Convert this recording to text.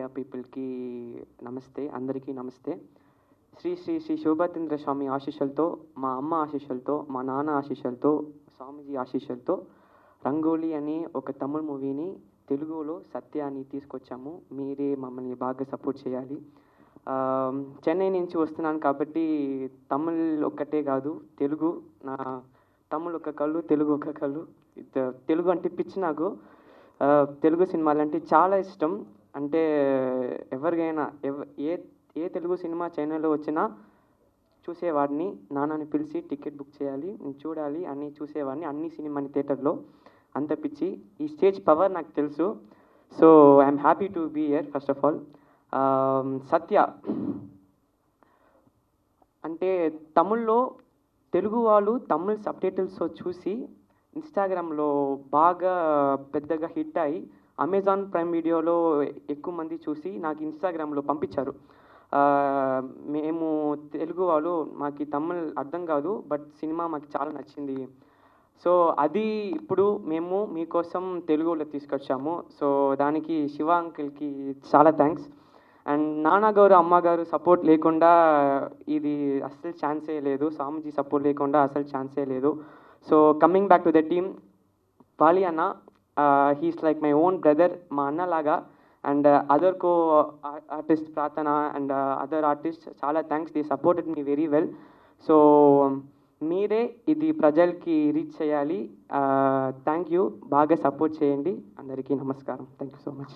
Media పీపుల్కి నమస్తే, అందరికీ నమస్తే. శ్రీ శ్రీ శ్రీ శోభాతేంద్ర స్వామి ఆశీస్సులతో, మా అమ్మ ఆశీస్సులతో, మా నాన్న ఆశీస్సులతో, స్వామీజీ ఆశీస్సులతో రంగోలీ అనే ఒక తమిళ్ మూవీని తెలుగులో సత్యాన్ని తీసుకొచ్చాము. మీరే మమ్మల్ని బాగా సపోర్ట్ చేయాలి. చెన్నై నుంచి వస్తున్నాను కాబట్టి తమిళ్ ఒక్కటే కాదు, తెలుగు నా తమిళ్ ఒక కళ్ళు, తెలుగు ఒక కళ్ళు. తెలుగు అంటే పిచ్చి నాకు. తెలుగు సినిమాలంటే చాలా ఇష్టం. అంటే ఎవరికైనా ఏ ఏ తెలుగు సినిమా ఛానల్లో వచ్చినా చూసేవాడిని. నాన్నని పిలిచి టికెట్ బుక్ చేయాలి, నేను చూడాలి అని చూసేవాడిని అన్ని సినిమాని థియేటర్లో. అంత పిచ్చి. ఈ స్టేజ్ పవర్ నాకు తెలుసు. So I'm happy to be here first of all. Satya అంటే తమిళ్లో తెలుగు వాళ్ళు తమిళ్ సబ్టైటిల్స్తో చూసి ఇన్స్టాగ్రామ్లో బాగా పెద్దగా హిట్ అయ్యి అమెజాన్ ప్రైమ్ వీడియోలో ఎక్కువ మంది చూసి నాకు ఇన్స్టాగ్రామ్లో పంపించారు. మేము తెలుగు వాళ్ళు, మాకు తమిళ్ అర్థం కాదు, బట్ సినిమా మాకు చాలా నచ్చింది. సో అది ఇప్పుడు మేము మీకోసం తెలుగులో తీసుకొచ్చాము. సో దానికి శివ అంకిల్కి చాలా థ్యాంక్స్. అండ్ నాన్నగారు అమ్మగారు సపోర్ట్ లేకుండా ఇది అస్సలు ఛాన్సే లేదు. స్వామీజీ సపోర్ట్ లేకుండా అసలు ఛాన్సే లేదు. So coming back to the team, Bali అన్న, he's like my own brother, మా అన్నలాగా. And other co artist Prarthana and other artist చాలా thanks, they supported me very well. So మీరే ఇది ప్రజలకి రీచ్ చేయాలి. థ్యాంక్ యూ, బాగా సపోర్ట్ చేయండి. అందరికీ నమస్కారం. Thank you so much.